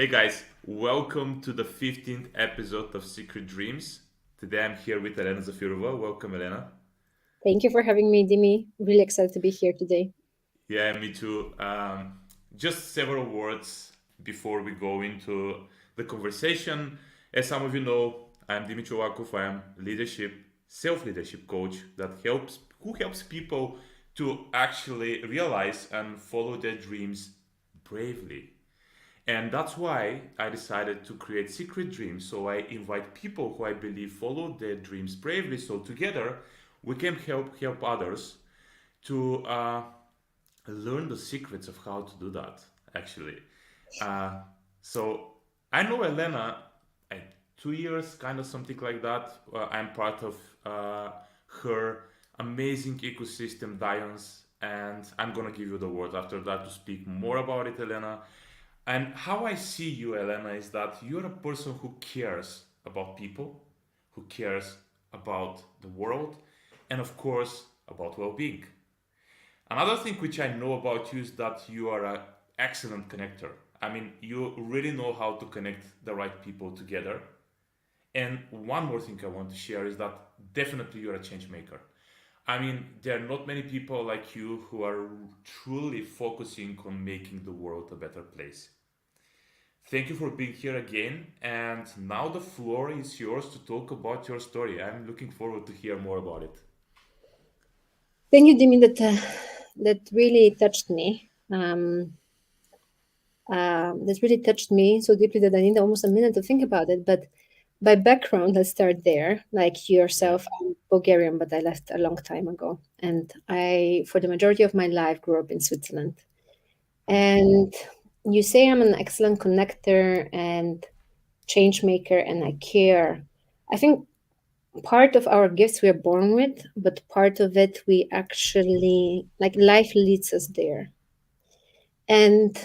Hey guys, welcome to the 15th episode of Secret Dreams. Today I'm here with Elena Zafirova. Welcome, Elena. Thank you for having me, Dimi. Really excited to be here today. Yeah, me too. Just several words before we go into the conversation. As some of you know, I'm Dimitri Wakov. I am leadership, self-leadership coach who helps people to actually realize and follow their dreams bravely. And that's why I decided to create Secret Dreams. So I invite people who I believe follow their dreams bravely. So together we can help others to learn the secrets of how to do that. Actually, uh, so I know Elena, 2 years, kind of something like that. I'm part of her amazing ecosystem, DIONZ, and I'm gonna give you the word after that to speak more about it, Elena. And how I see you, Elena, is that you're a person who cares about people, who cares about the world, and of course, about well being. Another thing which I know about you is that you are an excellent connector. I mean, you really know how to connect the right people together. And one more thing I want to share is that definitely you're a change maker. I mean, there are not many people like you who are truly focusing on making the world a better place. Thank you for being here again. And now the floor is yours to talk about your story. I'm looking forward to hear more about it. Thank you, Dimi. That really touched me. That really touched me so deeply that I need almost a minute to think about it. But by background, let's start there. Like Yeah. yourself, I'm Bulgarian, but I left a long time ago, and for the majority of my life, grew up in Switzerland. And you say I'm an excellent connector and change maker, and I care. I think part of our gifts we are born with, but part of it we actually like life leads us there. And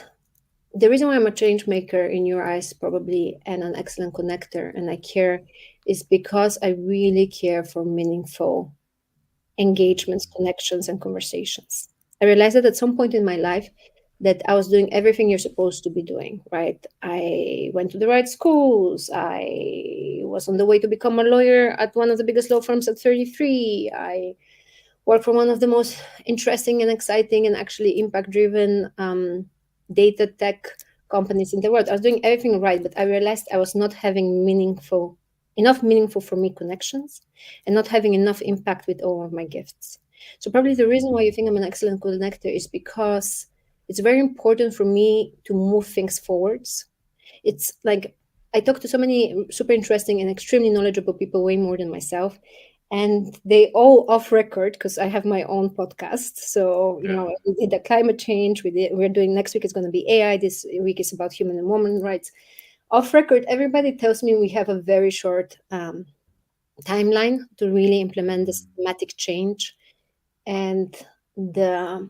the reason why I'm a change maker in your eyes, probably, and an excellent connector, and I care, is because I really care for meaningful engagements, connections, and conversations. I realized that at some point in my life that I was doing everything you're supposed to be doing, right? I went to the right schools. I was on the way to become a lawyer at one of the biggest law firms at 33. I worked for one of the most interesting and exciting and actually impact driven data tech companies in the world. I was doing everything right, but I realized I was not having meaningful for me connections and not having enough impact with all of my gifts. So probably the reason why you think I'm an excellent connector is because it's very important for me to move things forwards. It's like I talk to so many super interesting and extremely knowledgeable people, way more than myself, and they all off record because I have my own podcast. So Yeah. we did the climate change. We're doing next week is going to be AI. This week is about human and woman rights. Off record, everybody tells me we have a very short timeline to really implement the systematic change and the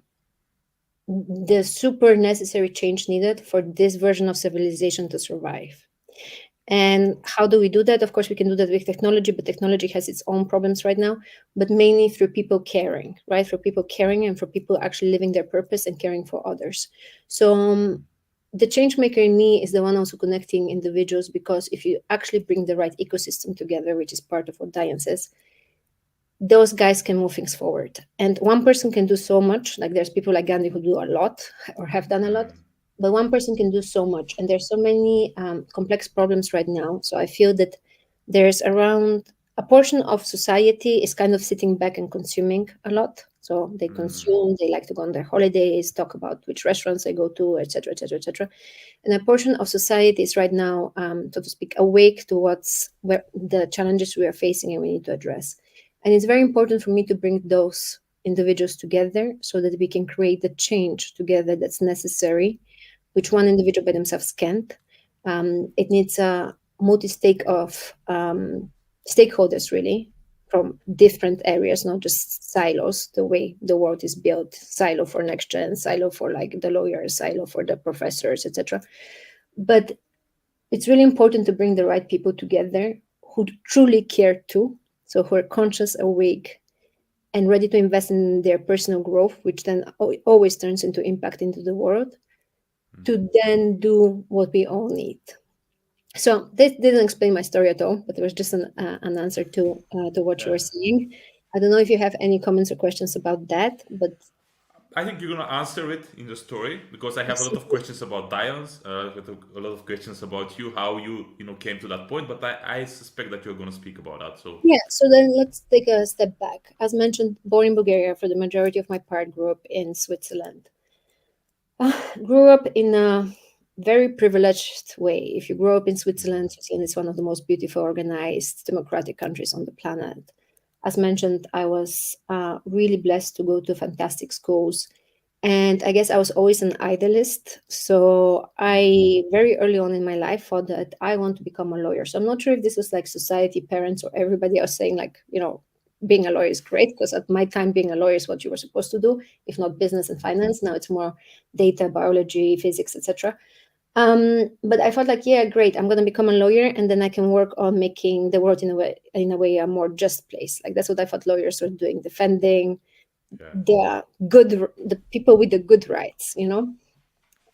the super necessary change needed for this version of civilization to survive. And how do we do that? Of course, we can do that with technology, but technology has its own problems right now, but mainly through people caring, right? For people caring and for people actually living their purpose and caring for others. So, the change maker in me is the one also connecting individuals because if you actually bring the right ecosystem together, which is part of what Diane says, those guys can move things forward. And one person can do so much. Like there's people like Gandhi who do a lot or have done a lot, but one person can do so much. And there's so many complex problems right now. So I feel that there's around a portion of society is kind of sitting back and consuming a lot. So they consume, they like to go on their holidays, talk about which restaurants they go to, etc., etc., etc. And a portion of society is right now, so to speak, awake to where the challenges we are facing and we need to address. And it's very important for me to bring those individuals together so that we can create the change together that's necessary, which one individual by themselves can't. It needs a multi-stake of stakeholders, really, from different areas, not just silos, the way the world is built, silo for next gen, silo for like the lawyers, silo for the professors, etc. But it's really important to bring the right people together who truly care too, so who are conscious, awake, and ready to invest in their personal growth, which then always turns into impact into the world. to then do what we all need. So this didn't explain my story at all, but it was just an answer to what you were saying. I don't know if you have any comments or questions about that, but I think you're gonna answer it in the story because I have a lot of questions about DIONZ, a lot of questions about you, how you came to that point. But I suspect that you're gonna speak about that. So yeah. So then let's take a step back. As mentioned, born in Bulgaria for the majority of my part, grew up in Switzerland. Grew up in a very privileged way. If you grow up in Switzerland, Switzerland is one of the most beautiful, organized, democratic countries on the planet. As mentioned, I was really blessed to go to fantastic schools. And I guess I was always an idealist. So I very early on in my life thought that I want to become a lawyer. So I'm not sure if this was like society, parents, or everybody else saying, like, being a lawyer is great, because at my time, being a lawyer is what you were supposed to do, if not business and finance. Now it's more data, biology, physics, etc. But I felt like, yeah, great, I'm going to become a lawyer, and then I can work on making the world in a way a more just place. Like that's what I thought lawyers were doing, defending the people with the good rights.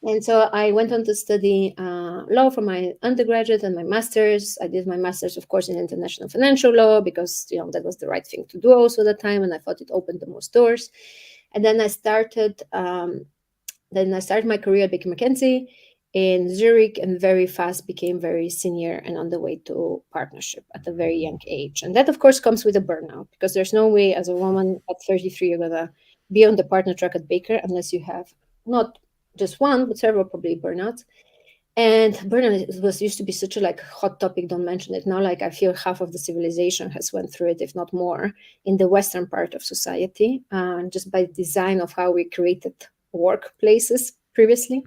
And so I went on to study law for my undergraduate and my master's. I did my master's, of course, in international financial law because that was the right thing to do also at the time, and I thought it opened the most doors. And then I started my career at Baker McKenzie in Zurich, and very fast became very senior and on the way to partnership at a very young age. And that, of course, comes with a burnout, because there's no way as a woman at 33 you're gonna be on the partner track at Baker unless you have not just one but several probably burnouts. And burnout used to be such a hot topic. Don't mention it now. I feel half of the civilization has went through it, if not more, in the Western part of society, just by design of how we created workplaces previously.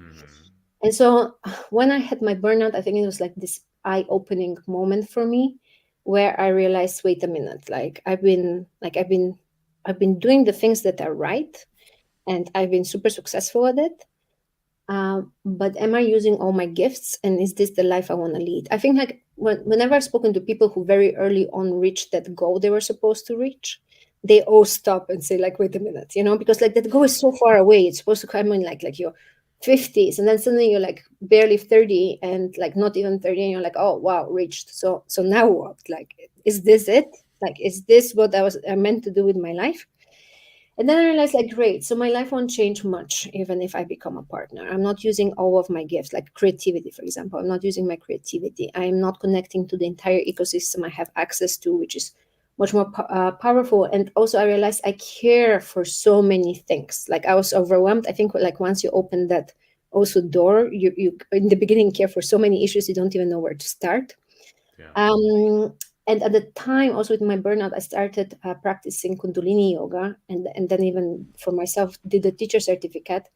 And so when I had my burnout, I think it was like this eye-opening moment for me, where I realized, wait a minute, I've been doing the things that are right, and I've been super successful at it. But am I using all my gifts, and is this the life I want to lead? I think whenever I've spoken to people who very early on reached that goal they were supposed to reach, they all stop and say, wait a minute, because that goal is so far away. It's supposed to come in like your 50s, and then suddenly you're barely 30, and not even 30, and you're like, oh wow, reached. So now what? Is this it? Is this what I meant to do with my life? And then I realized, great, so my life won't change much even if I become a partner. I'm not using all of my gifts, like creativity, for example. I'm not using my creativity. I'm not connecting to the entire ecosystem I have access to, which is much more powerful. And also I realized I care for so many things. I was overwhelmed. I think once you open that also door, you in the beginning care for so many issues, you don't even know where to start. And at the time, also with my burnout, I started practicing Kundalini Yoga, and then even for myself did a teacher certificate,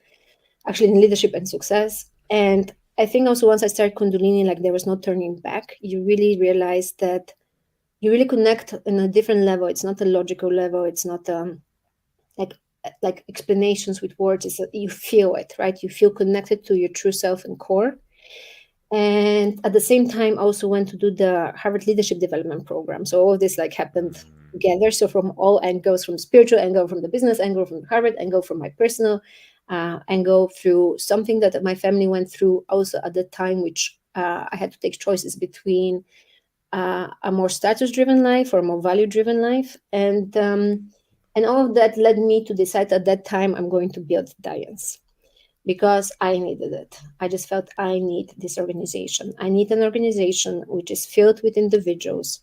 actually in leadership and success. And I think also once I started Kundalini, there was no turning back. You really realize that you really connect on a different level. It's not a logical level. It's not like explanations with words. It's you feel it, right? You feel connected to your true self and core. And at the same time, I also went to do the Harvard Leadership Development Program. So all of this happened together. So from all angles, from spiritual angle, from the business angle, from the Harvard angle, from my personal angle, through something that my family went through also at the time, which I had to take choices between a more status-driven life or a more value-driven life. And all of that led me to decide at that time I'm going to build DIONZ, because I needed it. I just felt I need this organization. I need an organization which is filled with individuals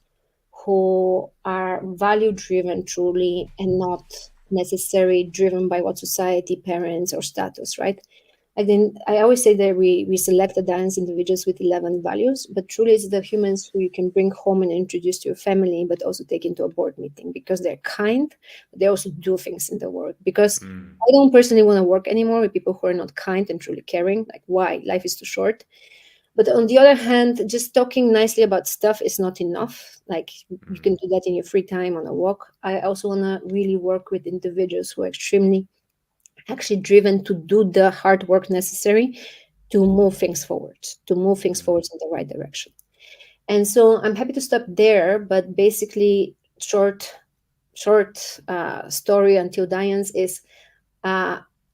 who are value-driven truly, and not necessarily driven by what society, parents, or status, right? I always say that we select the DIONZ individuals with 11 values, but truly it's the humans who you can bring home and introduce to your family, but also take into a board meeting, because they're kind, but they also do things in the world. Because I don't personally want to work anymore with people who are not kind and truly caring. Why? Life is too short. But on the other hand, just talking nicely about stuff is not enough. You can do that in your free time on a walk. I also want to really work with individuals who are extremely actually driven to do the hard work necessary to move things forward, in the right direction. And so I'm happy to stop there, but basically short story until DIONZ is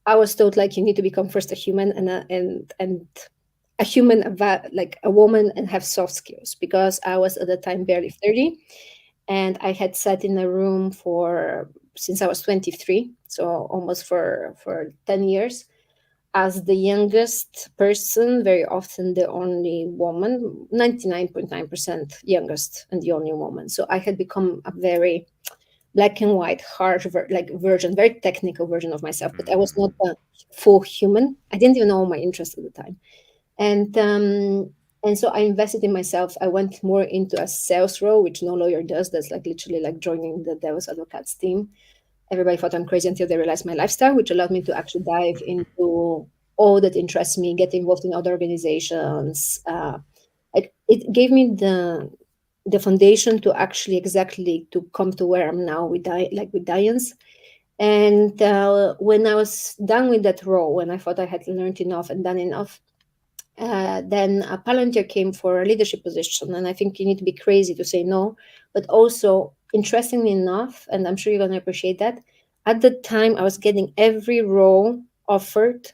I was told like you need to become first a human and a human like a woman and have soft skills, because I was at the time barely 30, and I had sat in a room for since I was 23, so almost for 10 years, as the youngest person, very often the only woman, 99.9% youngest and the only woman. So I had become a very black and white, harsh, version, very technical version of myself, but I was not a full human. I didn't even know my interests at the time. And so I invested in myself. I went more into a sales role, which no lawyer does. That's like literally like joining the devil's advocates team. Everybody thought I'm crazy until they realized my lifestyle, which allowed me to actually dive into all that interests me, get involved in other organizations. Like it gave me the foundation to actually exactly to come to where I'm now with with DIONZ. And when I was done with that role, when I thought I had learned enough and done enough, then a Palantir came for a leadership position. And I think you need to be crazy to say no. But also, interestingly enough, and I'm sure you're going to appreciate that, at the time I was getting every role offered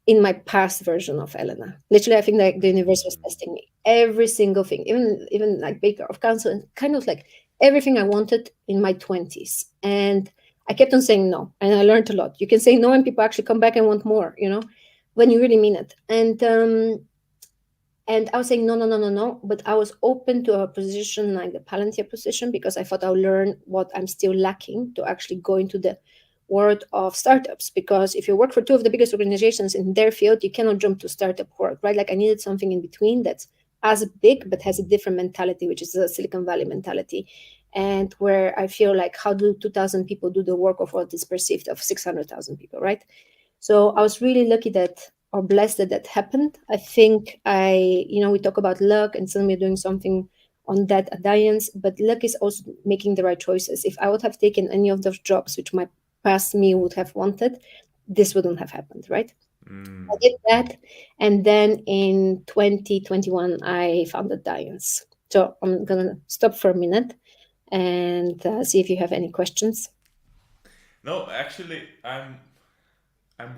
in my past version of Elena. Literally, I think like the universe was testing me. Every single thing, even like Baker of Council, and kind of like everything I wanted in my 20s. And I kept on saying no. And I learned a lot. You can say no and people actually come back and want more, when you really mean it. And I was saying no, no, no, no, no. But I was open to a position like the Palantir position, because I thought I'll learn what I'm still lacking to actually go into the world of startups. Because if you work for two of the biggest organizations in their field, you cannot jump to startup work, right? Like I needed something in between that's as big but has a different mentality, which is a Silicon Valley mentality. And where I feel like, how do 2,000 people do the work of what is perceived of 600,000 people, right? So I was really lucky that, or blessed that happened. I think we talk about luck and suddenly we're doing something on that at DIONZ, but luck is also making the right choices. If I would have taken any of those jobs, which my past me would have wanted, this wouldn't have happened, right? I did that. And then in 2021, I founded DIONZ. So I'm going to stop for a minute and see if you have any questions. No, actually, I'm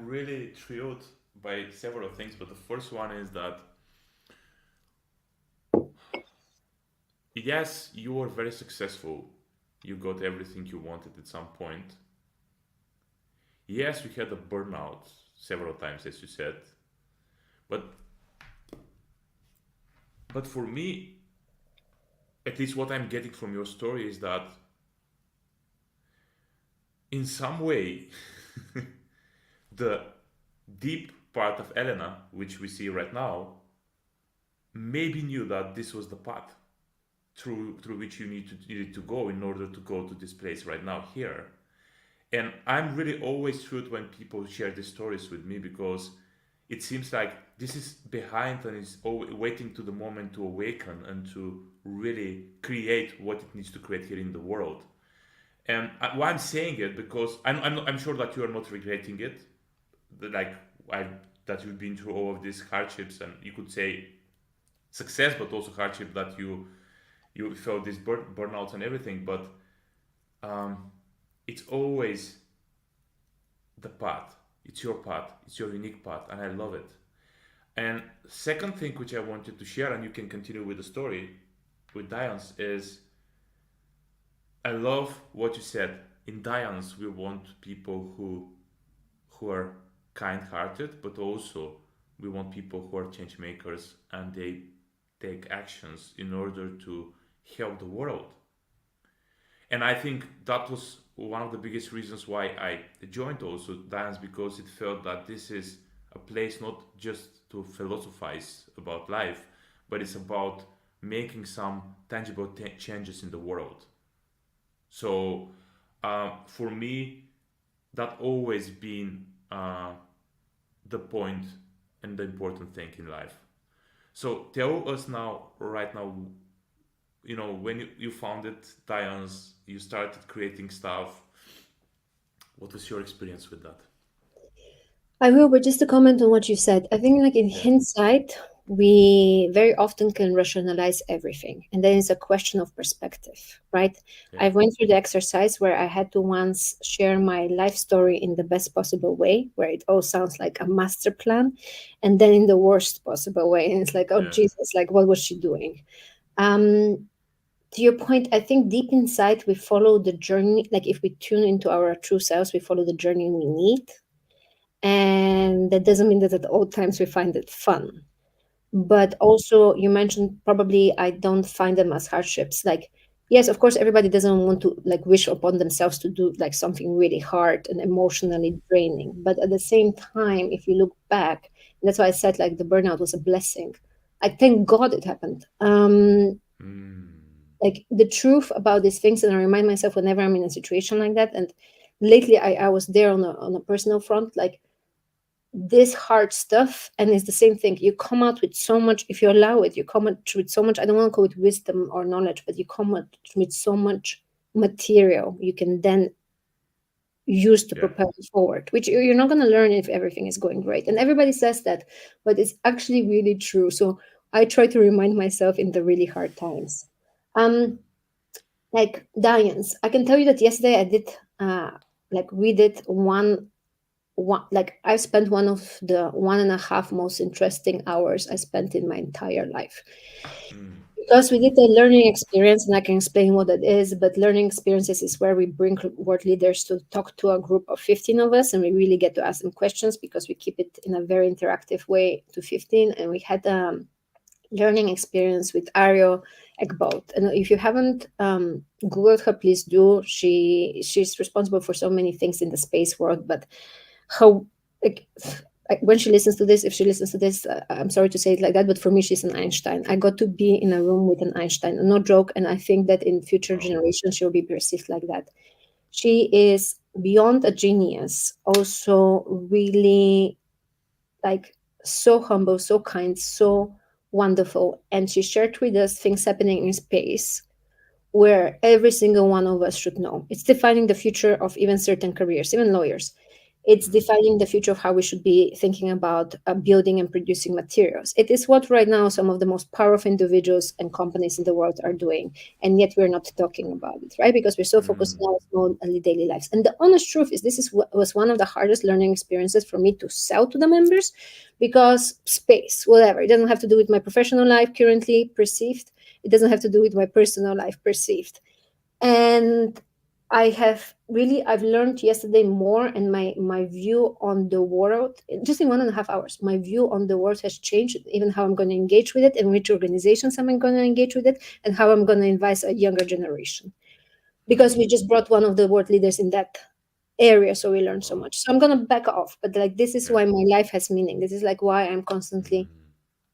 really thrilled by several things, but the first one is that yes, you were very successful. You got everything you wanted at some point. Yes, you had a burnout several times, as you said, but for me, at least what I'm getting from your story is that in some way, the deep part of Elena, which we see right now, maybe knew that this was the path through which you needed to go in order to go to this place right now here. And I'm really always thrilled when people share these stories with me, because it seems like this is behind and is waiting to the moment to awaken and to really create what it needs to create here in the world. And why I'm saying it, because I'm sure that you are not regretting it, like that you've been through all of these hardships, and you could say success, but also hardship, that you felt these burnouts and everything. But it's always the path. It's your path. It's your unique path, and I love it. And second thing which I wanted to share, and you can continue with the story with DIONZ, is I love what you said. In DIONZ, we want people who are kind-hearted, but also we want people who are change makers and they take actions in order to help the world. And I think that was one of the biggest reasons why I joined also DIONZ, because it felt that this is a place not just to philosophize about life, but it's about making some tangible changes in the world. So for me, that always been the point and the important thing in life. So tell us now, right now, when you founded DIONZ, you started creating stuff. What was your experience with that? I will, but just to comment on what you said, I think like in Yeah. hindsight, we very often can rationalize everything, and then it's a question of perspective, right? Yeah. I went through the exercise where I had to once share my life story in the best possible way, where it all sounds like a master plan, and then in the worst possible way, and it's like, oh Yeah. Jesus, like what was she doing? um to your point, I think deep inside we follow the journey. Like if we tune into our true selves, we follow the journey we need, and that doesn't mean that at all times we find it fun. But also, you mentioned probably I don't find them as hardships. Like, yes, of course, everybody doesn't want to like wish upon themselves to do like something really hard and emotionally draining. But at the same time, if you look back, and that's why I said like the burnout was a blessing. I thank God it happened. Mm. Like the truth about these things, and I remind myself whenever I'm in a situation like that. And lately, I was there on a personal front, like this hard stuff, and it's the same thing. You come out with so much, if you allow it, you come out with so much. I don't want to call it wisdom or knowledge, but you come out with so much material you can then use to Yeah. propel you forward, which you're not going to learn if everything is going great. And everybody says that, but it's actually really true. So I try to remind myself in the really hard times. Like DIONZ, I can tell you that yesterday I did like we did one, like I spent one of the 1.5 most interesting hours I spent in my entire life, Mm. because we did a learning experience, and I can explain what it is. But learning experiences is where we bring world leaders to talk to a group of 15 of us, and we really get to ask them questions because we keep it in a very interactive way to 15. And we had learning experience with Ario Ekbout. And if you haven't Googled her, please do. She's responsible for so many things in the space world, but how, like, when she listens to this, if she listens to this, I'm sorry to say it like that, but for me, she's an Einstein. I got to be in a room with an Einstein, no joke. And I think that in future Wow. generations, she'll be perceived like that. She is beyond a genius, also really like so humble, so kind, so wonderful. And she shared with us things happening in space where every single one of us should know. It's defining the future of even certain careers, even lawyers. It's defining the future of how we should be thinking about building and producing materials. It is what right now some of the most powerful individuals and companies in the world are doing, and yet we're not talking about it, right? Because we're so focused on our small daily lives. And the honest truth is, this is what was one of the hardest learning experiences for me to sell to the members, because space, whatever, it doesn't have to do with my professional life currently perceived. It doesn't have to do with my personal life perceived. And I've learned yesterday more, and my view on the world, just in 1.5 hours, my view on the world has changed, even how I'm going to engage with it, and which organizations I'm going to engage with it, and how I'm going to advise a younger generation, because we just brought one of the world leaders in that area, so we learned so much. So I'm going to back off, but like this is Yeah. why my life has meaning. This is like why I'm constantly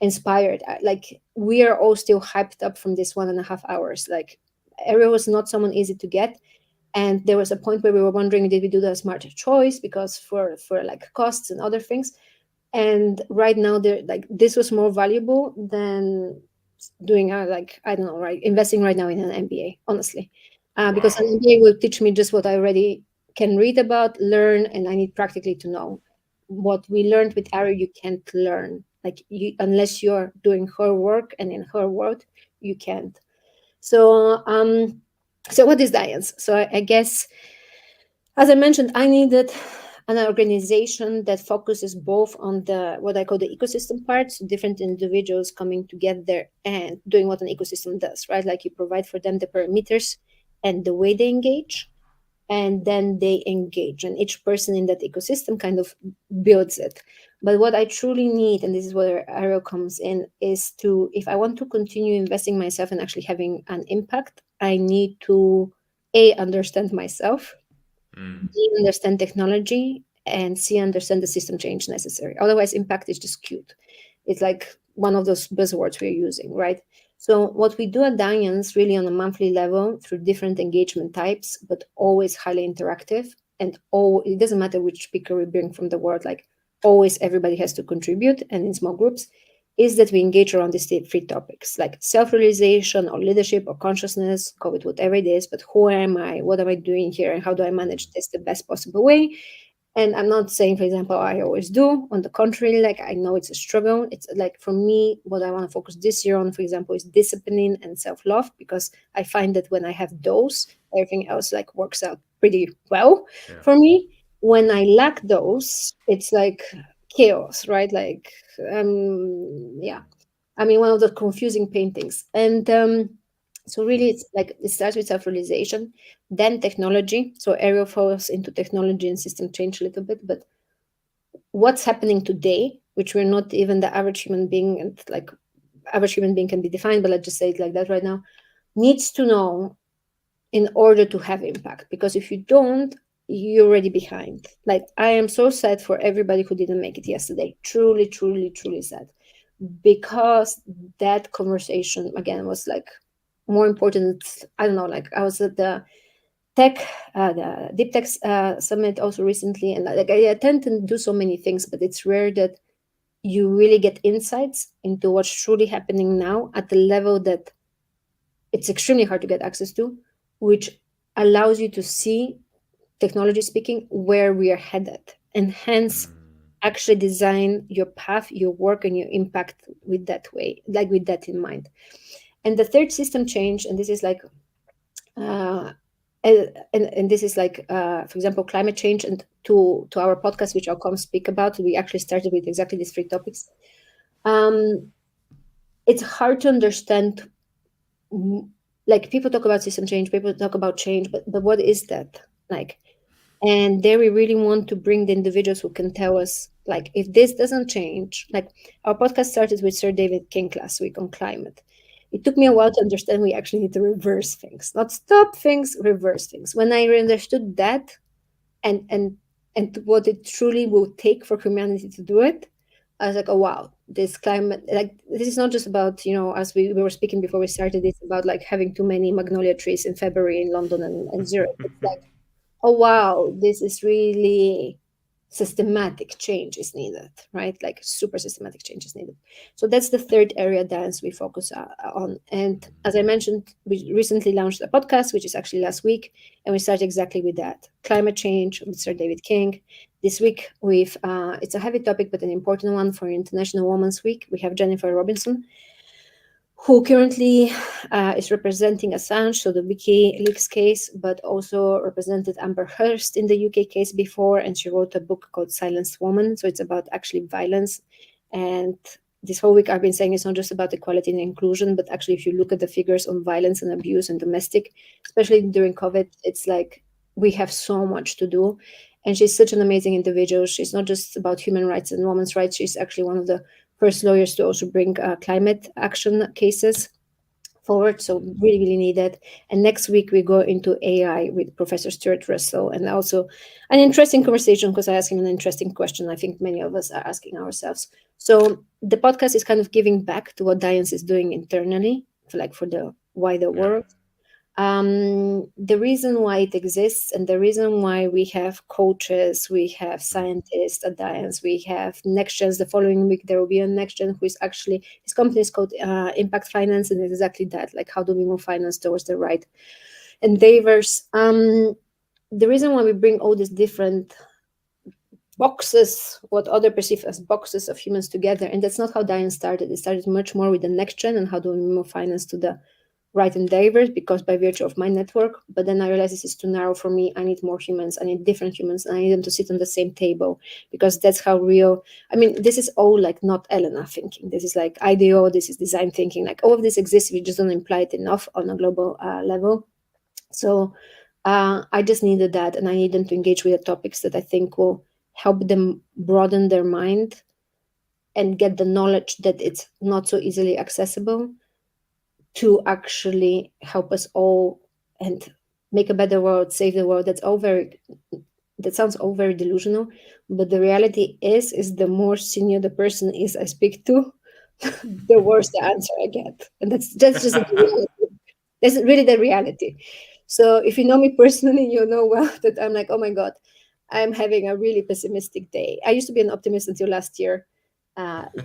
inspired. Like we are all still hyped up from this 1.5 hours. Like Ariel was not someone easy to get, and there was a point where we were wondering, did we do the smarter choice, because for like costs and other things. And right now, they're like, this was more valuable than doing like, I don't know, right, investing right now in an MBA, honestly. Because an Wow. MBA will teach me just what I already can read about, learn, and I need practically to know. What we learned with Ari, you can't learn, like you, unless you're doing her work and in her world, you can't. So so what is DIONZ? So I guess, as I mentioned, I needed an organization that focuses both on the what I call the ecosystem part, so different individuals coming together and doing what an ecosystem does, right? Like you provide for them the parameters and the way they engage, and then they engage, and each person in that ecosystem kind of builds it. But what I truly need, and this is where Ariel comes in, is to, if I want to continue investing myself and actually having an impact, I need to understand myself, Mm. B, understand technology, and C, understand the system change necessary. Otherwise, impact is just cute. It's like one of those buzzwords we're using, right? So what we do at DIONZ really on a monthly level through different engagement types, but always highly interactive, and it doesn't matter which speaker we bring from the world, like always everybody has to contribute, and in small groups, is that we engage around these three topics, like self-realization or leadership or consciousness, call it whatever it is, but who am I, what am I doing here, and how do I manage this the best possible way? And I'm not saying, for example, I always do. On the contrary, like I know it's a struggle. It's like for me, what I want to focus this year on, for example, is discipline and self-love, because I find that when I have those, everything else like works out pretty well Yeah. for me. When I lack those, it's like chaos, right? Like, yeah. I mean, one of the confusing paintings. And so really it's like it starts with self-realization, then technology. So Ariel falls into technology and system change a little bit, but what's happening today, which we're not even the average human being, and like average human being can be defined, but let's just say it like that right now, needs to know in order to have impact. Because if you don't, you're already behind. Like I am so sad for everybody who didn't make it yesterday. Truly, truly, truly sad. Because that conversation again was like more important. I don't know, like I was at the deep tech summit also recently, and like I tend to do so many things, but it's rare that you really get insights into what's truly happening now at the level that it's extremely hard to get access to, which allows you to see, technology speaking, where we are headed, and hence actually design your path, your work, and your impact with that way, like with that in mind. And the third system change, and this is like uh, and this is like for example climate change, and to our podcast which I'll come speak about, we actually started with exactly these three topics. um it's hard to understand, like people talk about system change, people talk about change, but what is that like? And there we really want to bring the individuals who can tell us, like, if this doesn't change, like our podcast started with Sir David King last week on climate. It took me a while to understand we actually need to reverse things, not stop things, reverse things. When I understood that, and what it truly will take for humanity to do it, I was like, oh wow, this climate, like this is not just about, as we were speaking before we started, it's about like having too many magnolia trees in February in London and Zurich. It's like, oh wow, this is really systematic change is needed, right? Like super systematic change is needed. So that's the third area dance we focus on. And as I mentioned, we recently launched a podcast, which is actually last week, and we started exactly with that, climate change with Sir David King. This week we've it's a heavy topic but an important one for International Women's Week. We have Jennifer Robinson, who currently is representing Assange, so the WikiLeaks case, but also represented Amber Heard in the UK case before, and she wrote a book called Silenced Woman. So it's about actually violence. And this whole week I've been saying it's not just about equality and inclusion, but actually if you look at the figures on violence and abuse and domestic, especially during COVID, it's like we have so much to do. And she's such an amazing individual. She's not just about human rights and women's rights. She's actually one of the first lawyers to also bring climate action cases forward. So really, really needed. And next week we go into AI with Professor Stuart Russell, and also an interesting conversation because I asked him an interesting question. I think many of us are asking ourselves. So the podcast is kind of giving back to what DIONZ is doing internally, for the wider world. The reason why it exists, and the reason why we have coaches, we have scientists at DIONZ, we have next gens. The following week there will be a next gen who is actually, his company is called Impact Finance, and it's exactly that, like how do we move finance towards the right endeavors. The reason why we bring all these different boxes, what other perceive as boxes of humans together, and that's not how DIONZ started. It started much more with the next gen and how do we move finance to the right endeavors, because by virtue of my network. But then I realized this is too narrow for me. I need more humans, I need different humans, and I need them to sit on the same table, because that's how real, I mean, this is all like not Elena thinking, this is like IDEO, this is design thinking, like all of this exists, we just don't imply it enough on a global level. So I just needed that, and I need them to engage with the topics that I think will help them broaden their mind and get the knowledge that it's not so easily accessible, to actually help us all and make a better world, save the world. That sounds all very delusional, but the reality is the more senior the person is I speak to, the worse the answer I get. And that's just the reality. That's really the reality. So if you know me personally, you know well that I'm like, oh my God, I'm having a really pessimistic day. I used to be an optimist until last year,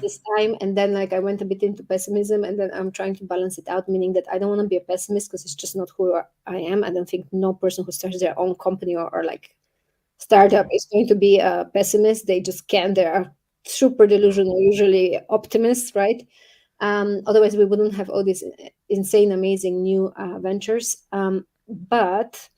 this time, and then like I went a bit into pessimism, and then I'm trying to balance it out, meaning that I don't want to be a pessimist because it's just not who I am. I don't think no person who starts their own company or like Startup is going to be a pessimist. They just can't. They are super Yeah. delusional, usually optimists, right? Otherwise, we wouldn't have all these insane, amazing new ventures. But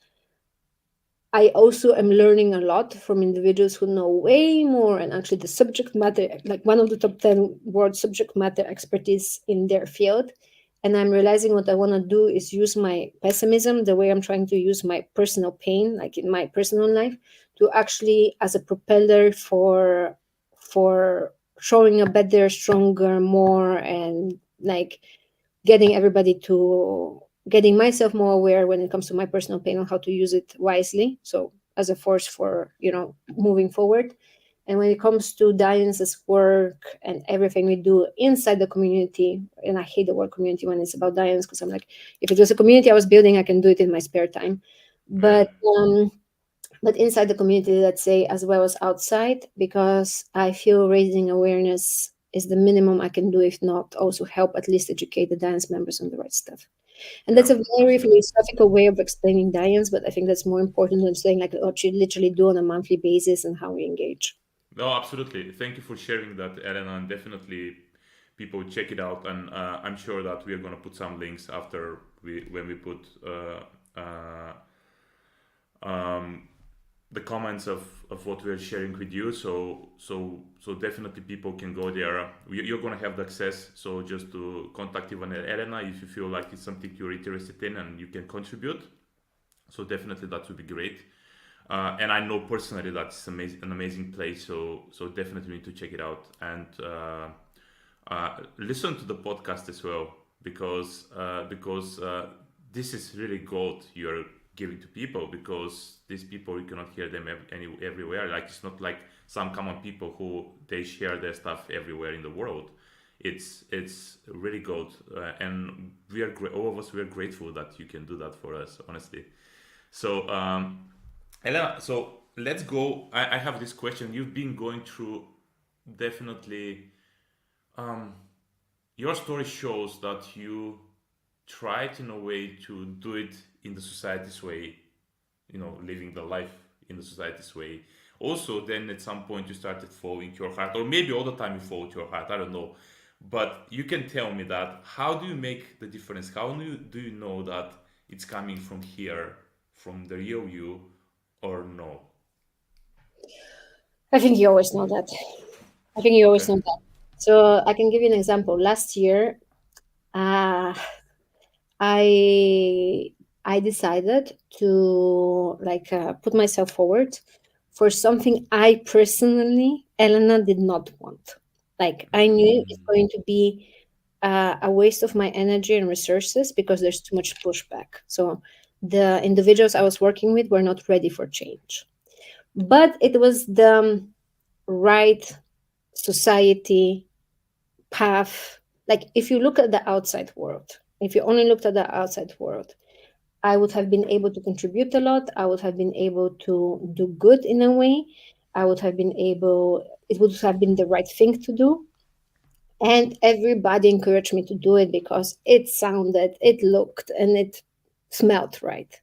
I also am learning a lot from individuals who know way more, and actually the subject matter, like one of the top 10 world subject matter expertise in their field. And I'm realizing what I want to do is use my pessimism, the way I'm trying to use my personal pain, like in my personal life, to actually as a propeller for showing a better, stronger, more, and like getting everybody to getting myself more aware when it comes to my personal pain on how to use it wisely, so as a force for moving forward. And when it comes to DIONZ's work and everything we do inside the community, and I hate the word community when it's about DIONZ, because I'm like, if it was a community I was building, I can do it in my spare time. Yeah. But inside the community, let's say, as well as outside, because I feel raising awareness is the minimum I can do, if not also help at least educate the dance members on the right stuff. And Yeah. that's a very Absolutely. philosophical way of explaining dance, but I think that's more important than saying like what you literally do on a monthly basis and how we engage. No, absolutely. Thank you for sharing that, Elena, and definitely people check it out. And I'm sure that we are going to put some links after we when we put um, the comments of what we're sharing with you. So definitely people can go there. You're going to have the access. So just to contact even Elena if you feel like it's something you're interested in and you can contribute. So definitely that would be great. And I know personally that's an amazing place. So definitely need to check it out and listen to the podcast as well because this is really gold you're giving to people because these people you cannot hear them everywhere. Like it's not like some common people who they share their stuff everywhere in the world. It's really gold, and all of us we are grateful that you can do that for us. Honestly, so. Elena, so let's go. I have this question. You've been going through definitely. Um, your story shows that you tried in a way to do it in the society's way, living the life in the society's way. Also, then at some point you started following your heart, or maybe all the time you followed your heart. I don't know, but you can tell me that. How do you make the difference? How do you know that it's coming from here, from the real you, or no? I think you always know that. I think you always Okay. know that. So I can give you an example. Last year, uh, I I decided to put myself forward for something I personally, Elena, did not want. Like I knew it's Mm, going to be a waste of my energy and resources because there's too much pushback. So the individuals I was working with were not ready for change. But it was the right society path. Like if you look at the outside world, if you only looked at the outside world, I would have been able to contribute a lot. I would have been able to do good in a way. I would have been able, it would have been the right thing to do. And everybody encouraged me to do it because it sounded, it looked, and it smelled right.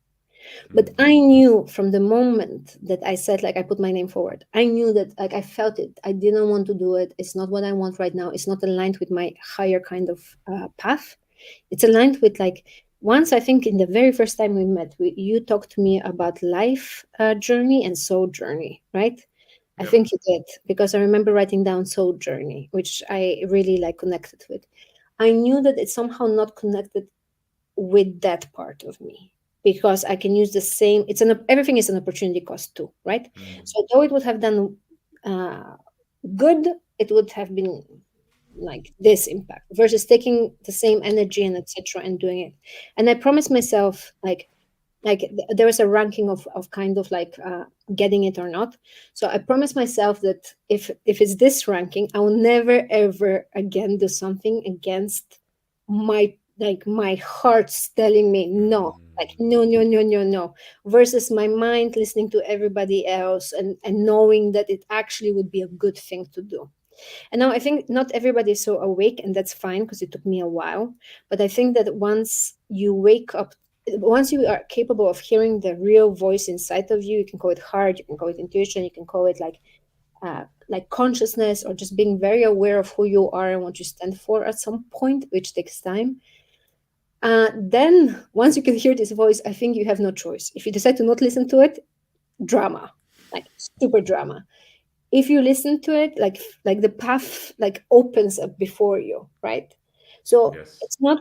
But I mm, knew from the moment that I said, like, I put my name forward, I knew that, like, I felt it. I didn't want to do it. It's not what I want right now. It's not aligned with my higher kind of path. It's aligned with, like, once I think in the very first time we met, you talked to me about life journey and soul journey, right? I yep. think you did because I remember writing down soul journey, which I really like connected with. I knew that it's somehow not connected with that part of me because I can use the same. It's an everything is an opportunity cost too, right? Mm, So though it would have done uh, good, it would have been like this impact versus taking the same energy and etc. and doing it. And I promised myself there was a ranking of kind of getting it or not. So I promised myself that if it's this ranking, I will never ever again do something against my heart's telling me no, like mm, no, no, no, no, no, versus my mind listening to everybody else and knowing that it actually would be a good thing to do. And now I think not everybody is so awake, and that's fine because it took me a while. But I think that once you wake up once you are capable of hearing the real voice inside of you, you can call it heart, you can call it intuition, you can call it like consciousness, or just being very aware of who you are and what you stand for at some point, which takes time. Then once you can hear this voice, I think you have no choice. If you decide to not listen to it, drama, like super drama. If you listen to it, like the path like opens up before you, right? So Yes.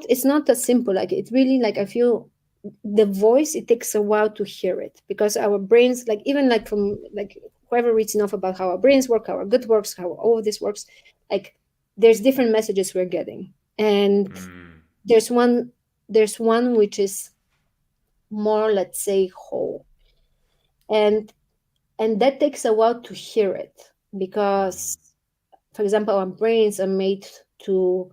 it's not that simple. Like it really, like I feel the voice, it takes a while to hear it, because our brains, like even like from like whoever reads enough about how our brains work, how our gut works, how all of this works, like there's different messages we're getting. And Mm. there's one which is more, let's say, whole, and that takes a while to hear it, because for example our brains are made to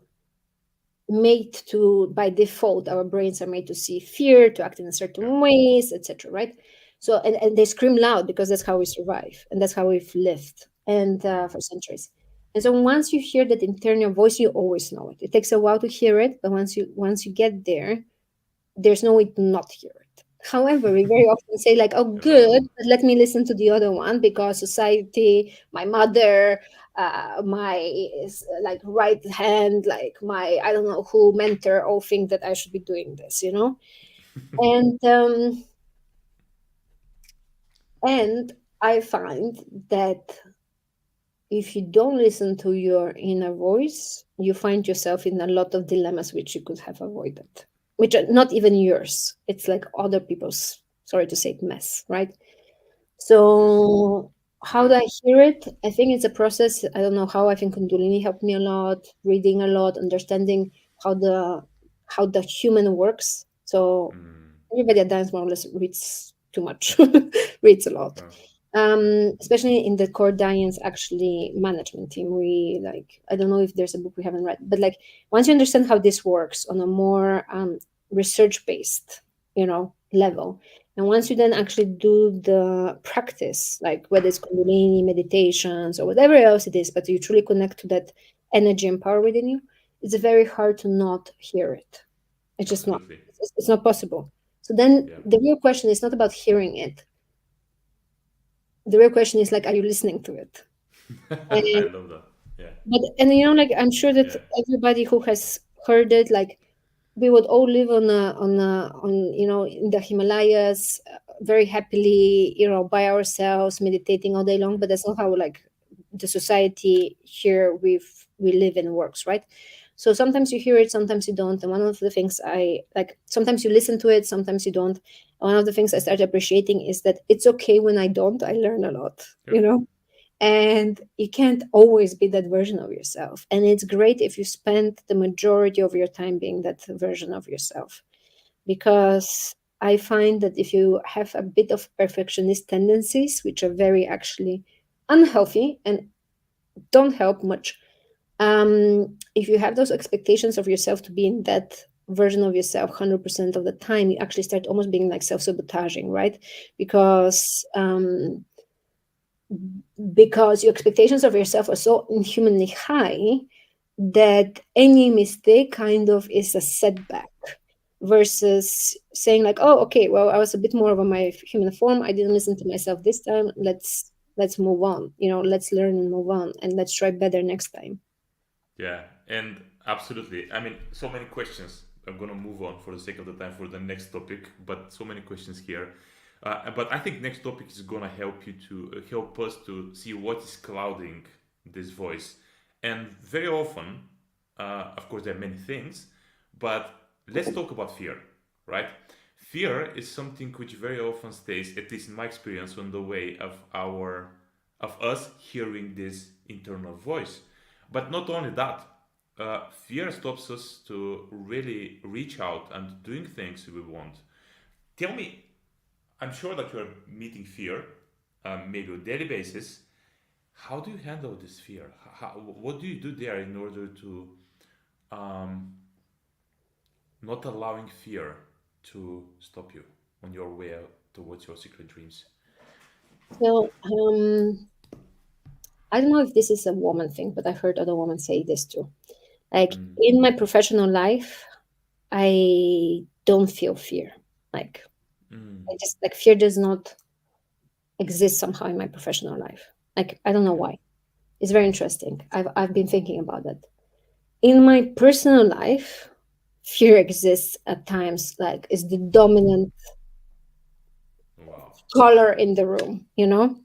by default, our brains are made to see fear, to act in a certain Yeah. ways, etc., right? So and they scream loud because that's how we survive, and that's how we've lived, and for centuries. And so once you hear that internal voice, you always know it. It takes a while to hear it, but once you get there, there's no way to not hear it. However, we very often say like, "Oh, I love that. good, but let me listen to the other one because society, my mother, my like right hand, like my I don't know who mentor, all think that I should be doing this, you know." And I find that if you don't listen to your inner voice, you find yourself in a lot of dilemmas which you could have avoided, which are not even yours. It's like other people's, sorry to say it, mess, right? Yes. So, how do Agreed. I hear it? I think it's a process. I don't know how. I think Kundalini helped me a lot, reading a lot, understanding how the human works. So, Mm. everybody at dance more or less reads too much, reads a lot. Oh. Especially in the core DIONZ actually management team, we like, I don't know if there's a book we haven't read, but like once you understand how this works on a more research based, level, and once you then actually do the practice, like whether it's Kundalini meditations or whatever else it is, but you truly connect to that energy and power within you, it's very hard to not hear it. It's just not. Absolutely. It's not possible. So then Yeah. the real question is not about hearing it. The real question is like, are you listening to it? I And love that. Yeah. like I'm sure that Yeah. everybody who has heard it, like we would all live on in the Himalayas, very happily, by ourselves, meditating all day long. But that's not how like the society here we live and works, right? So sometimes you hear it, sometimes you don't. And one of the things I like, sometimes you listen to it, sometimes you don't. One of the things I started appreciating is that it's okay when I don't. I learn a lot, Yep. and you can't always be that version of yourself. And it's great if you spend the majority of your time being that version of yourself, because I find that if you have a bit of perfectionist tendencies, which are very actually unhealthy and don't help much, if you have those expectations of yourself to be in that version of yourself 100% of the time, you actually start almost being like self-sabotaging, right? Because your expectations of yourself are so inhumanly high that any mistake kind of is a setback, versus saying like, oh, okay, well, I was a bit more of my human form, I didn't listen to myself this time, let's move on, let's learn and move on, and let's try better next time. Yeah. And absolutely. I mean, so many questions. I'm gonna move on for the sake of the time for the next topic, but so many questions here. But I think next topic is gonna help you to help us to see what is clouding this voice. And very often, of course, there are many things, but let's talk about fear, right? Fear is something which very often stays, at least in my experience, on the way of us hearing this internal voice. But not only that, fear stops us to really reach out and doing things we want. Tell me, I'm sure that you're meeting fear, maybe on a daily basis. How do you handle this fear? What do you do there in order to um, not allowing fear to stop you on your way out towards your secret dreams? So I don't know if this is a woman thing, but I've heard other women say this too. Like Mm. in my professional life, I don't feel fear. Like, Mm. I just like fear does not exist somehow in my professional life. Like, I don't know why. It's very interesting. I've been thinking about that. In my personal life, fear exists at times, like is the dominant Wow. color in the room, you know?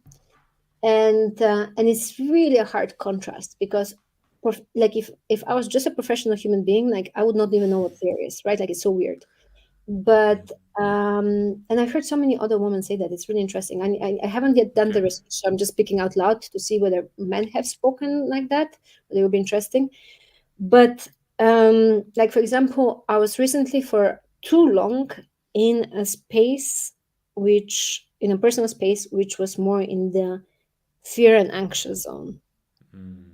And it's really a hard contrast because like if I was just a professional human being, like I would not even know what fear is, right? Like it's so weird. But and I've heard so many other women say that it's really interesting. I haven't yet done Okay. the research, so I'm just speaking out loud to see whether men have spoken like that. They would be interesting. But like for example, I was recently for too long in a space which in a personal space which was more in the fear and anxious zone. Mm.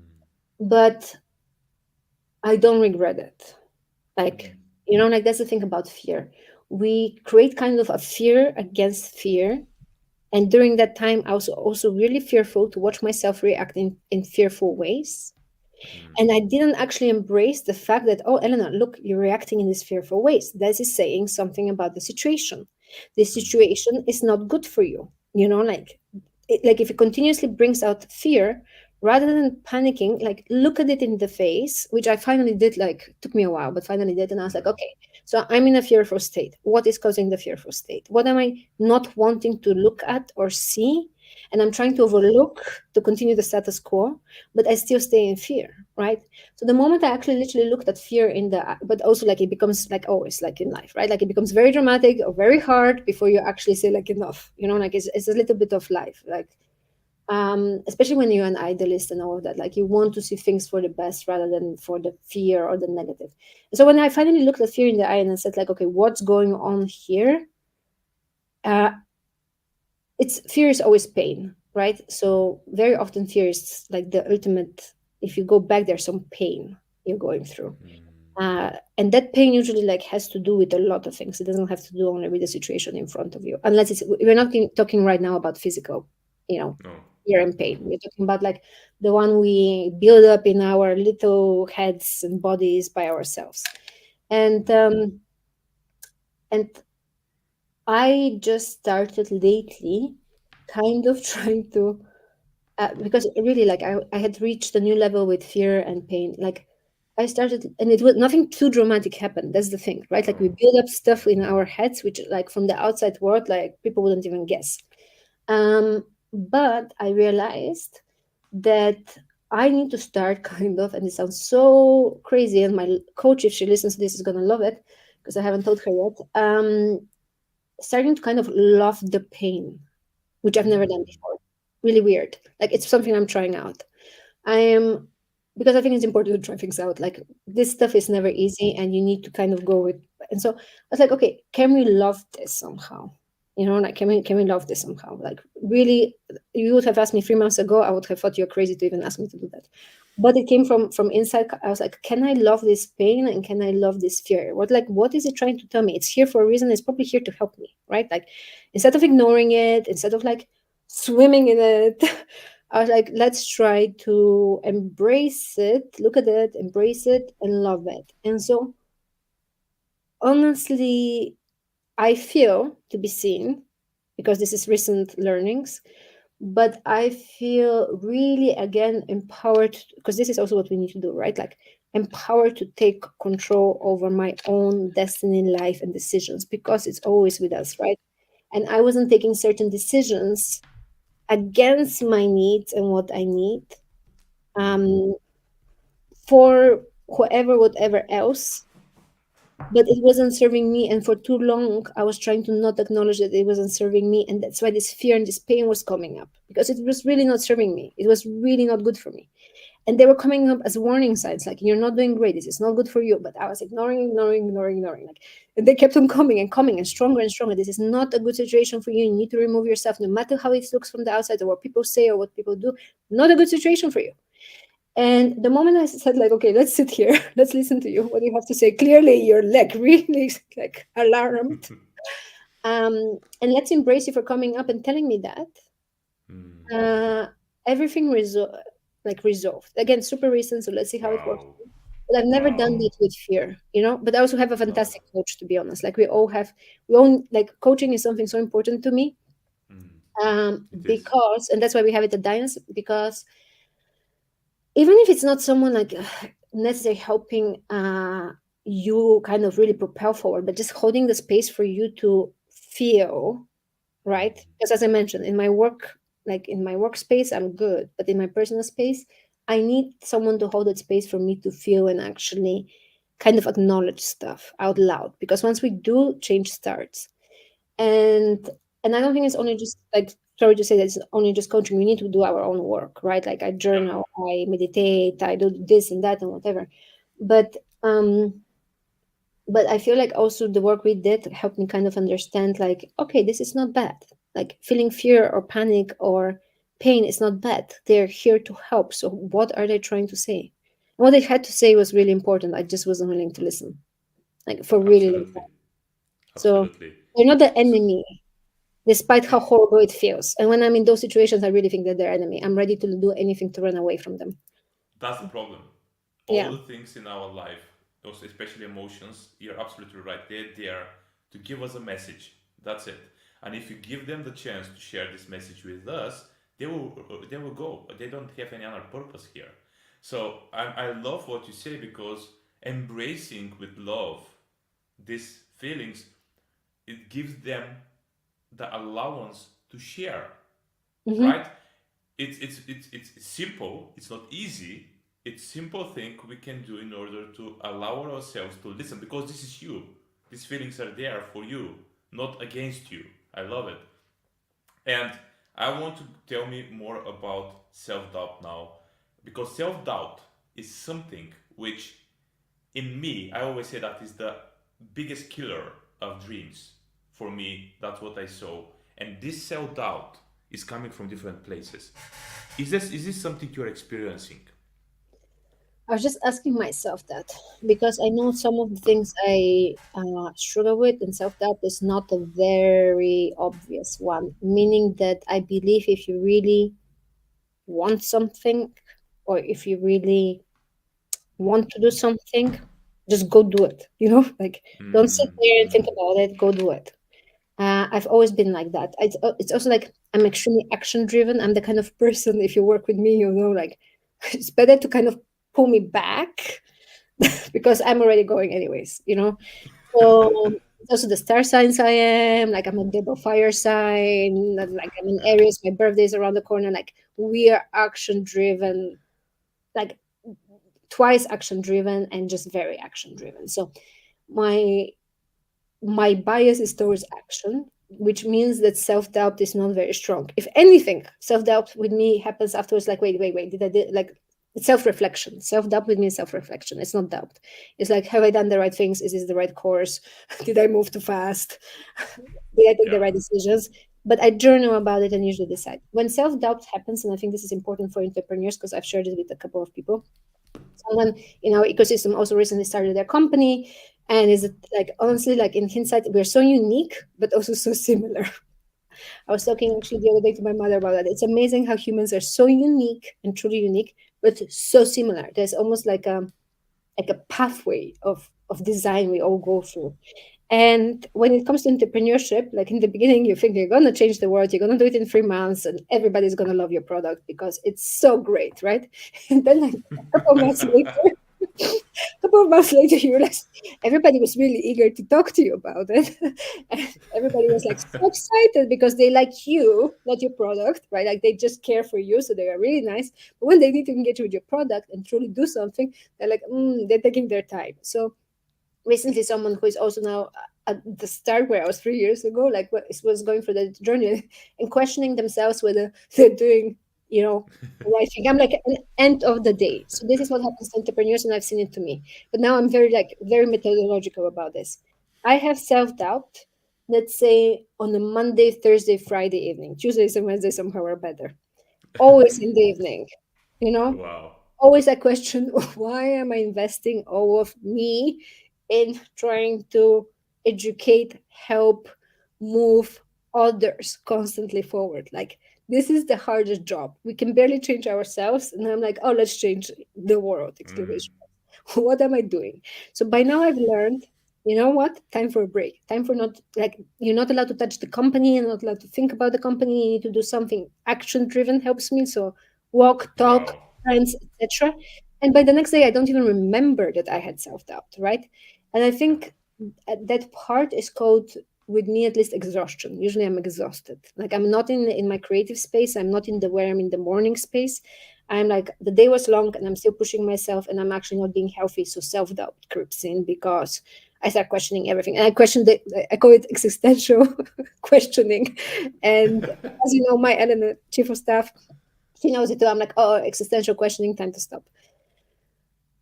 But I don't regret it. Mm. Like, you know, like that's the thing about fear. We create kind of a fear against fear. And during that time, I was also really fearful to watch myself react in fearful ways. And I didn't actually embrace the fact that, oh, Elena, look, you're reacting in these fearful ways. That is saying something about the situation. The situation is not good for you. You know, like, like if it continuously brings out fear, rather than panicking, like look at it in the face, which I finally did. Like, took me a while, but finally did. And I was like, okay, so I'm in a fearful state. What is causing the fearful state? What am I not wanting to look at or see? And I'm trying to overlook to continue the status quo, but I still stay in fear, right? So the moment I actually literally looked at fear in the, but also like it becomes like always like in life, right? Like it becomes very dramatic or very hard before you actually say like enough, you know, like it's a little bit of life, like especially when you're an idealist and all of that, like you want to see things for the best rather than for the fear or the negative. And so when I finally looked at fear in the eye and I said like, okay, what's going on here? Uh, it's fear is always pain, right? So very often fear is like the ultimate. If you go back, there's some pain you're going through, and that pain usually like has to do with a lot of things. It doesn't have to do only with the situation in front of you, unless it's we're not talking right now about physical, you know, No. fear and pain. We're talking about like the one we build up in our little heads and bodies by ourselves, and and I just started lately kind of trying to because really like I had reached a new level with fear and pain. Like I started, and it was nothing too dramatic happened. That's the thing, right? Like No. we build up stuff in our heads which like from the outside world like people wouldn't even guess. But I realized that I need to start kind of, and it sounds so crazy, and my coach, if she listens to this, is gonna love it because I haven't told her yet. Starting to kind of love the pain, which I've never done before. Really weird. Like it's something I'm trying out. I am, because I think it's important to try things out. Like this stuff is never easy, and you need to kind of go with. And so I was like, okay, can we love this somehow? You know, like can we love this somehow? Like really, you would have asked me 3 months ago, I would have thought you're crazy to even ask me to do that. But it came from inside. I was like, can I love this pain and can I love this fear? What is it trying to tell me? It's here for a reason. It's probably here to help me, right? Like instead of ignoring it, instead of like swimming in it. I was like, let's try to embrace it, look at it, embrace it, and love it. And so, honestly, I feel to be seen because this is recent learnings, but I feel really again empowered because this is also what we need to do, right? Like, empowered to take control over my own destiny, life, and decisions because it's always with us, right? And I wasn't taking certain decisions against my needs and what I need um, for whoever, whatever else. But it wasn't serving me. And for too long, I was trying to not acknowledge that it wasn't serving me. And that's why this fear and this pain was coming up because it was really not serving me. It was really not good for me. And they were coming up as warning signs like, you're not doing great. This is not good for you. But I was ignoring. Like, and they kept on coming and coming and stronger and stronger. This is not a good situation for you. You need to remove yourself, no matter how it looks from the outside or what people say or what people do. Not a good situation for you. And the moment I said, like, okay, let's sit here, let's listen to you. What do you have to say? Clearly, you're like really like alarmed. And let's embrace you for coming up and telling me that. Uh, everything resolved again, super recent. So let's see how it works. Wow. But I've never done Wow. that with fear, but I also have a No. fantastic coach, to be honest. Like we all like coaching is something so important to me. Mm, it is. Because, and that's why we have it at DIONZ, because even if it's not someone like necessarily helping you kind of really propel forward, but just holding the space for you to feel, right? Mm, Because as I mentioned, in my work, like in my workspace, I'm good, but in my personal space, I need someone to hold that space for me to feel and actually kind of acknowledge stuff out loud. Because once we do, change starts. And and I don't think it's only just like, sorry to say that it's only just coaching. We need to do our own work, right? Like I yeah. journal, I meditate, I do this and that and whatever. But but I feel like also the work we did helped me kind of understand, like, okay, this is not bad. Like feeling fear or panic or pain is not bad. They're here to help. So what are they trying to say? What they had to say was really important. I just wasn't willing to listen, like for really long Absolutely. time. So Absolutely. they're not the So, enemy, despite how and horrible it feels. And when I'm in those situations, I really think that they're enemy. I'm ready to do anything to run away from them. that's the problem. All Yeah. the things in our life, also especially emotions, you're absolutely right. They're there to give us a message. That's it. And if you give them the chance to share this message with us, they will go. They don't have any other purpose here. So I love what you say, because embracing with love these feelings, it gives them the allowance to share, Hmm. right? It's simple. It's not easy. It's simple thing we can do in order to allow ourselves to listen, because this is you. These feelings are there for you, not against you. I love it. And I want to tell me more about self-doubt now, because self-doubt is something which, in me, I always say that is the biggest killer of dreams. For me, that's what I saw. And this self-doubt is coming from different places. Is this something you're experiencing? I was just asking myself that because I know some of the things I struggle with, and self doubt is not a very obvious one. Meaning that I believe if you really want something, or if you really want to do something, just go do it. Like don't sit there and think about it. Go do it. I've always been like that. It's also like I'm extremely action driven. I'm the kind of person, if you work with me, like it's better to kind of pull me back because I'm already going anyways. So it's also the star signs I am. Like I'm a double fire sign. And, like I'm in Aries. My birthday is around the corner. Like we are action driven. Like twice action driven and just very action driven. So my my bias is towards action, which means that self doubt is not very strong. If anything, self doubt with me happens afterwards. Like, wait, did I did like it's self reflection. Self doubt with me is self reflection. It's not doubt. It's like, have I done the right things? Is this the right course? Did I move too fast? Did I take the Yeah. right decisions? But I journal about it and usually decide. When self doubt happens, and I think this is important for entrepreneurs because I've shared it with a couple of people. Someone in our ecosystem also recently started their company, and is it like honestly, like in hindsight, we're so unique but also so similar. I was talking actually the other day to my mother about that. It's amazing how humans are so unique and truly unique, but so similar. There's almost like a pathway of design we all go through. And when it comes to entrepreneurship, like in the beginning, you think you're gonna change the world, you're gonna do it in 3 months, and everybody's gonna love your product because it's so great, right? And then like a couple months later, you realize everybody was really eager to talk to you about it. And everybody was like so excited because they like you, not your product, right? Like they just care for you, so they are really nice. But when they need to engage with your product and truly do something, they're like, they're taking their time. So recently, someone who is also now at the start where I was 3 years ago, like was going through the journey and questioning themselves whether they're doing, the right thing. I'm like at the end of the day. So this is what happens to entrepreneurs, and I've seen it to me. But now I'm very methodological about this. I have self doubt. Let's say on a Monday, Thursday, Friday evening. Tuesdays and Wednesdays somehow are better. Always in the evening. You know, Wow. always a question why am I investing all of me in trying to educate, help, move others constantly forward? Like, this is the hardest job. We can barely change ourselves. And I'm like, oh, let's change the world. Exclamation. What am I doing? So by now I've learned, you know what? Time for a break. Time for not, like, you're not allowed to touch the company and not allowed to think about the company. You need to do something action driven, helps me. So walk, talk, Wow. friends, etc. And by the next day, I don't even remember that I had self doubt, right? And I Yeah. think that part is called, with me at least, exhaustion. Usually I'm exhausted. Like I'm not in my creative space. I'm not in the where I'm in the morning space. I'm like, the day was long and I'm still pushing myself and I'm actually not being healthy. So self doubt creeps in because I start questioning everything. And I question I call it existential questioning. And as you know, my Elena, chief of staff, she knows it too. I'm like, oh, existential questioning, time to stop.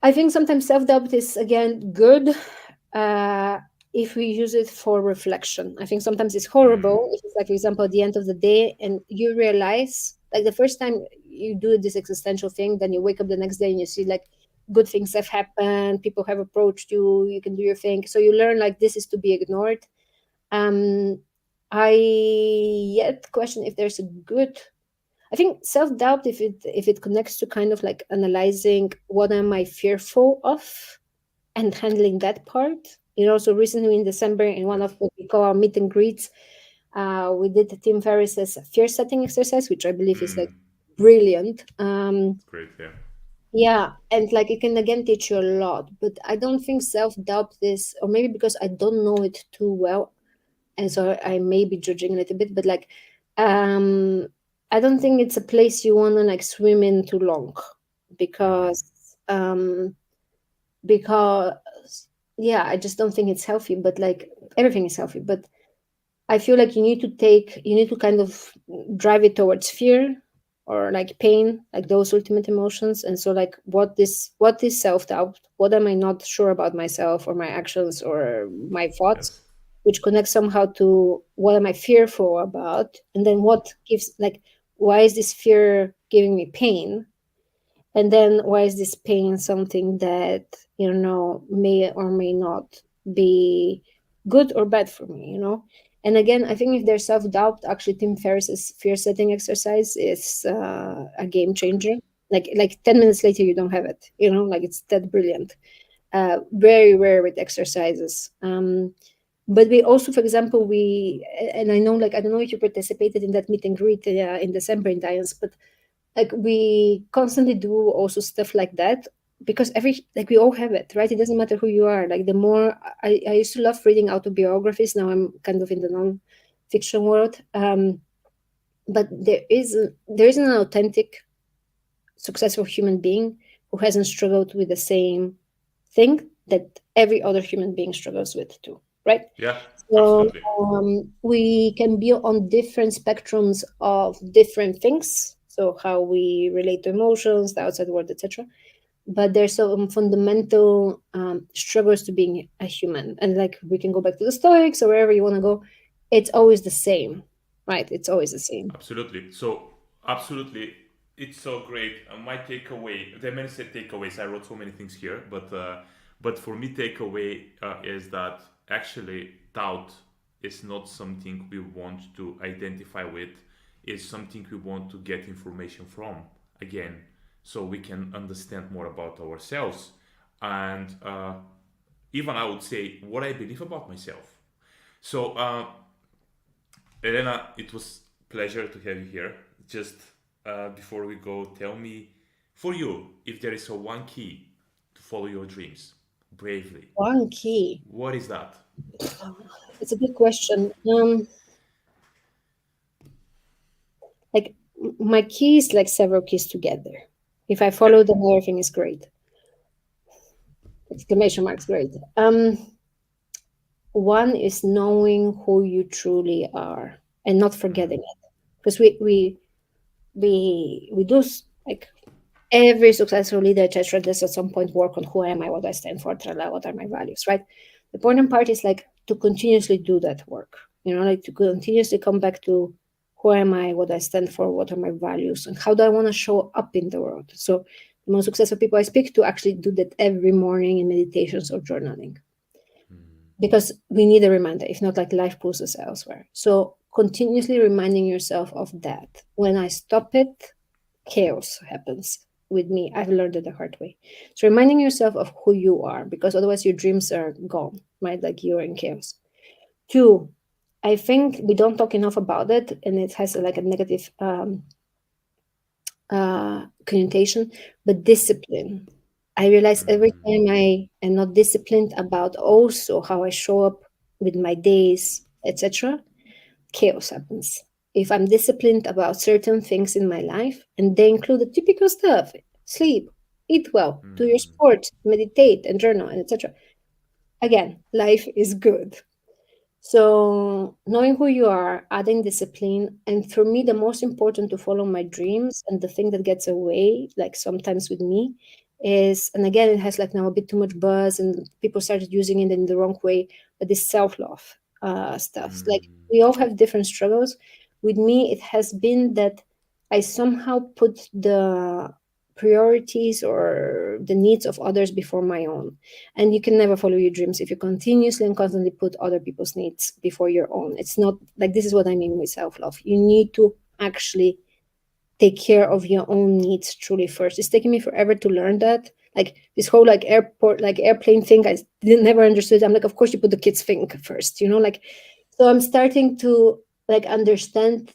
I think sometimes self doubt is, again, good uh, if we use it for reflection. I think sometimes it's horrible if it's like, for example, at the end of the day and you realize, like the first time you do this existential thing, then you wake up the next day and you see like good things have happened, people have approached you, you can do your thing. So you learn like this is to be ignored. Um, I yet question if there's a good. I think self doubt, if it connects to kind of like analyzing what am I fearful of and handling that part. You know, so recently in December, in one Yes. of what we call our meet and greets, we did the Tim Ferriss's fear setting exercise, which I believe is like brilliant. It's great. Yeah. Yeah, and like it can again teach you a lot, but I don't think self doubt is, or maybe because I don't know it too well, and so I may be judging a little bit, but like, um, I don't think it's a place you want to like swim in too long, because um, because yeah, I just don't think it's healthy. But like everything is healthy, but I feel like you need to kind of drive it towards fear or like pain, like those ultimate emotions. And so like what is self-doubt? What am I not sure about myself or my actions or my thoughts? Yes. Which connects somehow to what am I fearful about? And then what gives, like, why is this fear giving me pain? And then why is this pain something that, you know, may or may not be good or bad for me, you know? And again, I think if there's self-doubt, actually Tim Ferriss's fear setting exercise is a game changer. Like 10 minutes later you don't have it, you know, like it's that brilliant. Very rare with exercises. But we also, for example, and I know, like, I don't know if you participated in that meet and greet in December in DIONZ, but like we constantly do also stuff like that, because like we all have it, right? It doesn't matter who you are. Like the more I used to love reading autobiographies. Now I'm kind of in the non-fiction world. But there isn't an authentic successful human being who hasn't struggled with the same thing that every other human being struggles with too, right? Yeah. So Absolutely. we can be on different spectrums of different things. So how we relate to emotions, the outside world, etc. But there's some fundamental struggles to being a human. And like we can go back to the Stoics or wherever you want to go. It's always the same, right? It's always the same. Absolutely. So, absolutely, it's so great. My takeaway, there are many takeaways. I wrote so many things here, but for me, takeaway is that actually doubt is not something we want to identify with. It's something we want to get information from again, so we can understand more about ourselves, and even I would say what I believe about myself. So, Elena, it was pleasure to have you here. Just before we go, tell me, for you, if there is a one key to follow your dreams bravely, One key. what is that? It's a good question. Like my keys, like several keys together. If I Yeah. follow them, everything is great. Exclamation marks, great. One is knowing who you truly are and not forgetting it, because we do like every successful leader, etc. Does at some point work on who am I, what I stand for, what are my values, right? The important part is like to continuously do that work, you know, like to continuously come back to who am I, what I stand for, what are my values, and how do I want to show up in the world. So the most successful people I speak to actually do that every morning in meditations or journaling, because we need a reminder. If not, like life pulls us elsewhere. So continuously reminding yourself of that. When I stop it, chaos happens. with me. I've learned it the hard way. So reminding yourself of who you are, because otherwise your dreams are gone, right? Like you're in chaos. Two, I think we don't talk enough about it, and it has like a negative connotation, but discipline. I realize every time I am not disciplined about also how I show up with my days, etc., chaos happens. If I'm disciplined about certain things in my life, and they include the typical stuff: sleep, eat well, do your sport, meditate, and journal, and etc., again, life is good. So knowing who you are, adding discipline, and for me, the most important to follow my dreams, and the thing that gets away, like sometimes with me, is, and again, it has like now a bit too much buzz, and people started using it in the wrong way, but this self-love stuff. Like we all have different struggles. With me, it has been that I somehow put the priorities or the needs of others before my own. And you can never follow your dreams if you continuously and constantly put other people's needs before your own. It's not like, this is what I mean with self-love. You need to actually take care of your own needs truly first. It's taken me forever to learn that. Like this whole like airport, like airplane thing, I didn't never understood. I'm like, of course you put the kids thing first, you know, like, so I'm starting to like understand,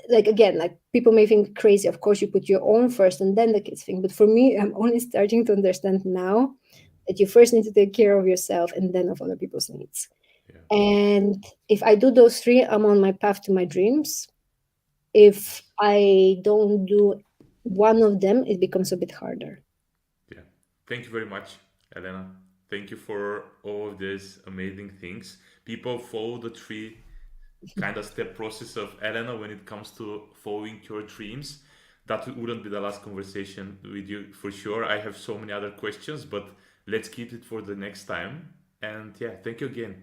like again, like people may think crazy, of course you put your own first and then the kids thing, but for me, I'm only starting to understand now that you first need to take care of yourself and then of other people's needs. Yeah. And if I do those three, I'm on my path to my dreams. If I don't do one of them, it becomes a bit harder. Yeah. Thank you very much, Elena. Thank you for all of these amazing things. People follow the three kind of step process of Elena when it comes to following your dreams. That wouldn't be the last conversation with you for sure. I have so many other questions, but let's keep it for the next time. And yeah, thank you again.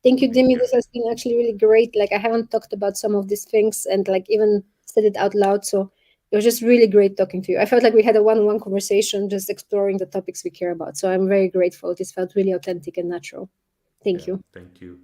Thank you, Being Dimi. here. This has been actually really great. Like I haven't talked about some of these things and like even said it out loud. So it was just really great talking to you. I felt like we had a one-on-one conversation, just exploring the topics we care about. So I'm very grateful. This felt really authentic and natural. Thank Yeah, you. thank you.